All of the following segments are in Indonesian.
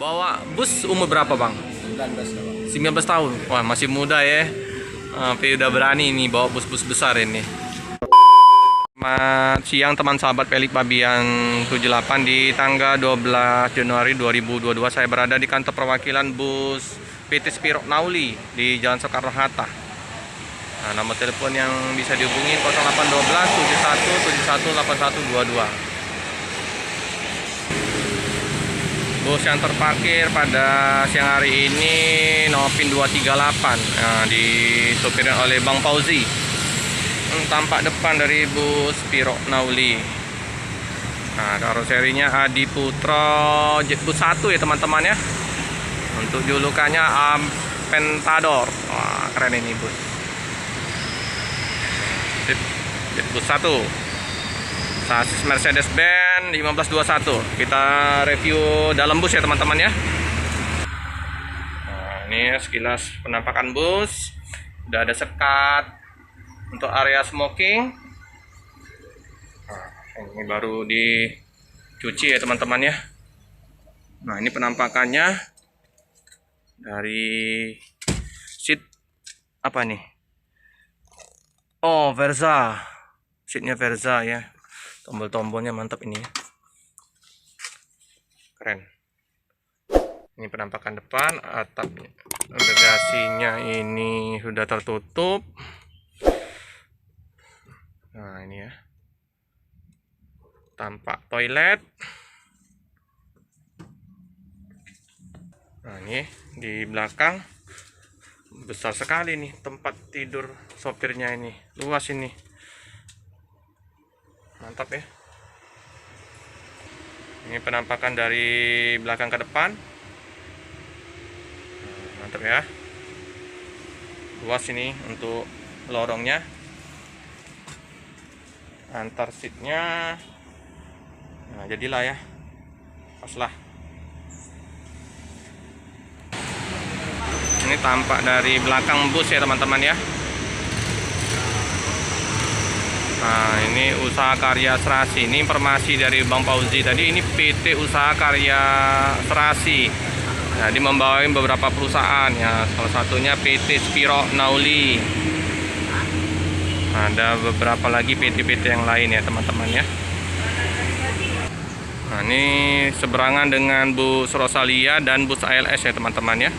Bawa bus umur berapa bang? 19 lah bang. 19 tahun. Wah masih muda ya. Tapi udah berani nih bawa bus-bus besar ini. Selamat siang teman sahabat Pelik Babi yang 78 di tanggal 12 Januari 2022. Saya berada di kantor perwakilan bus PT Spiro Nauli di Jalan Soekarno-Hatta. Nah, nomor telepon yang bisa dihubungi 0812 71 71 81 22. Bus yang terparkir pada siang hari ini Novin 238, disopirkan oleh Bang Fauzi. Tampak depan dari bus Spiro Nauli. Nah, karoserinya Adi Putro Jetbus 1 ya teman-teman ya. Untuk julukannya Aventador. Wah, keren ini bus. Jetbus 1. Sasis Mercedes-Benz 1521. Kita review dalam bus ya teman-teman ya. Nah, ini sekilas penampakan bus. Udah ada sekat untuk area smoking. Nah, ini baru dicuci ya teman-teman ya. Nah, ini penampakannya dari seat apa nih? Oh, Verza. Seatnya Verza ya. Tombol-tombolnya mantap ini ya. Keren. Ini penampakan depan, atapnya, bagasinya ini sudah tertutup. Nah, ini ya. Tampak toilet. Nah, ini di belakang besar sekali nih tempat tidur sopirnya ini. Luas ini. Mantap ya. Ini penampakan dari belakang ke depan. Mantap ya. Luas ini untuk lorongnya. Antar seatnya. Nah, jadilah ya. Pas lah. Ini tampak dari belakang bus ya teman-teman ya. Nah, ini Usaha Karya Serasi. Ini informasi dari Bang Fauzi tadi. Ini PT Usaha Karya Serasi. Jadi membawain beberapa perusahaan ya. Salah satunya PT Spiro Nauli. Ada beberapa lagi PT-PT yang lain ya teman-teman ya. Nah, ini seberangan dengan bus Rosalia dan bus ALS ya teman-teman ya.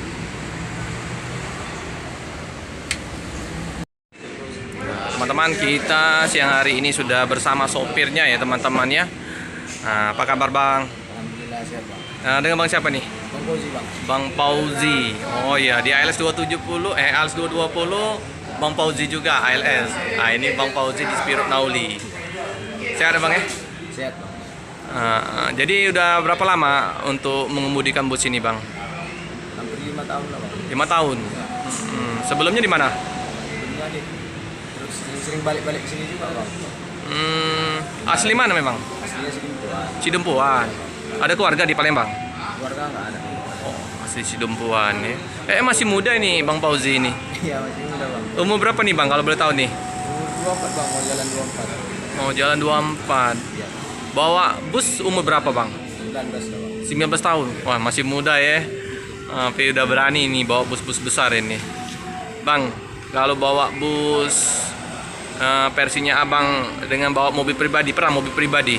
Teman-teman, kita siang hari ini sudah bersama sopirnya ya teman-teman ya. Nah, apa kabar bang? Alhamdulillah sehat bang. Nah, dengan bang siapa nih? Bang Fauzi bang. Bang Fauzi. Oh iya, di ALS 270, ALS 220, Bang Fauzi juga ALS. Nah, ini Bang Fauzi di Spiro Nauli. Sehat ya bang ya? Sehat bang. Jadi udah berapa lama untuk mengemudikan bus ini bang? Hampir 5 tahun lah bang. 5 tahun. Sebelumnya di mana? Sebelumnya terus sering balik-balik ke sini juga bang. Asli mana memang? Aslinya Sidempuan. Sidempuan. Ada keluarga di Palembang? Keluarga nggak ada. Oh, asli Sidempuan ya. Masih muda ini Bang Fauzi ini. Iya masih muda bang. Umur berapa nih bang kalau boleh tahu nih? Umur 24 bang, mau jalan 24. Mau jalan 24. Iya. Bawa bus umur berapa bang? 19 lah bang. 19 tahun. Wah masih muda ya. Tapi udah berani nih bawa bus-bus besar ini. Bang, kalau bawa bus versinya abang dengan bawa mobil pribadi, pernah mobil pribadi?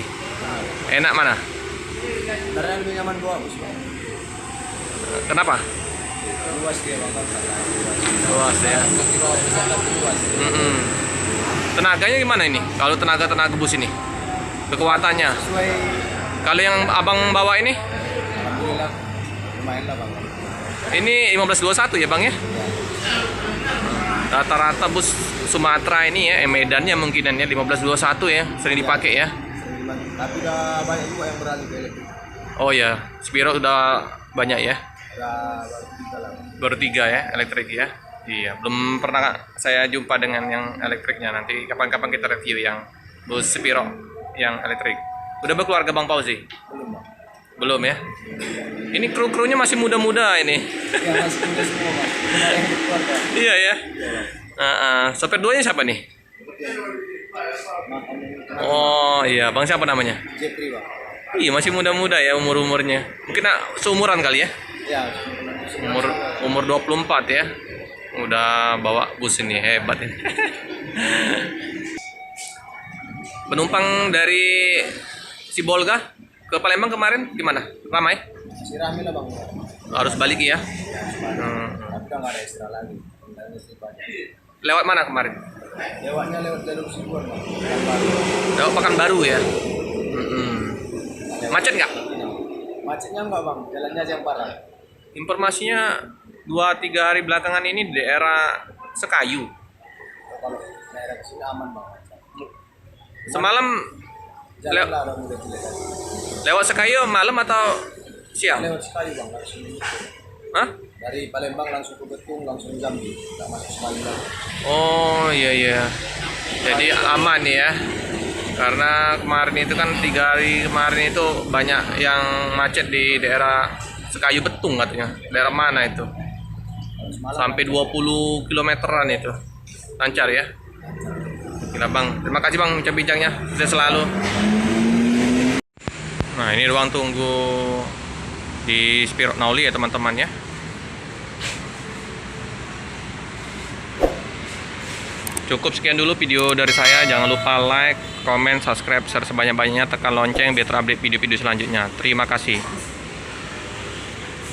Enak mana? Karena lebih nyaman bawa bus bang. Kenapa? Luas dia bang. Luas ya. Luas. Tenaganya gimana ini? Kalau tenaga bus ini? Kekuatannya? Sesuai. Kalau yang abang bawa ini? Alhamdulillah lumayan lah bang. Ini 1521 ya bang ya? Rata-rata bus Sumatera ini ya, Medannya mungkinannya 1521 ya, sering dipakai ya. Tapi udah banyak juga yang beralih ke elektrik. Oh ya, Spiro udah banyak ya. Udah baru 3 lah bang. Baru 3 ya elektrik ya. Iya, belum pernah saya jumpa dengan yang elektriknya. Nanti kapan-kapan kita review yang bus Spiro yang elektrik. Udah berkeluarga Bang Fauzi? Belum bang. Belum ya. Ini kru-krunya masih muda-muda ini. Ya masih muda semua bang. Cuma yang berkeluarga. Iya ya. Sopir duanya siapa nih? Makan Oh iya, Bang siapa namanya? Jepri bang. Iya, masih muda-muda ya umur-umurnya. Mungkin seumuran kali ya. Ya, Umur 24 ya. Udah bawa bus ini, hebat ini. Penumpang dari Sibolga ke Palembang kemarin gimana? Ramai? masih rame lah bang. Harus balik ya. Tapi udah nggak ada ekstra lagi. Kendalanya sih banyak. Lewat mana kemarin? Lewatnya lewat jalur Sibuan bang. Lewat Pekanbaru ya. Macet nggak? Macetnya enggak bang, jalannya aja yang parah. Informasinya 2-3 hari belakangan ini di daerah Sekayu. Kalau daerah kesini aman bang. Semalam Jalan lah udah mulai jelek. lewat Sekayu malam atau siang? Lewat sekali bang, langsung menyusul. Hah? Dari Palembang langsung ke Betung, langsung Jambi, nggak masuk sekali lagi. Oh iya. Jadi aman ya. Karena kemarin itu kan 3 hari kemarin itu banyak yang macet di daerah Sekayu Betung katanya. Daerah mana itu? Semalam Sampai 20 kilometeran itu. Lancar ya. Gila bang. Terima kasih bang bincang-bincangnya. Sukses selalu. Nah ini ruang tunggu di Spirot Nauli ya teman-teman ya. Cukup sekian dulu video dari saya. Jangan lupa like, comment, subscribe, share sebanyak-banyaknya, tekan lonceng biar terupdate video-video selanjutnya. Terima kasih.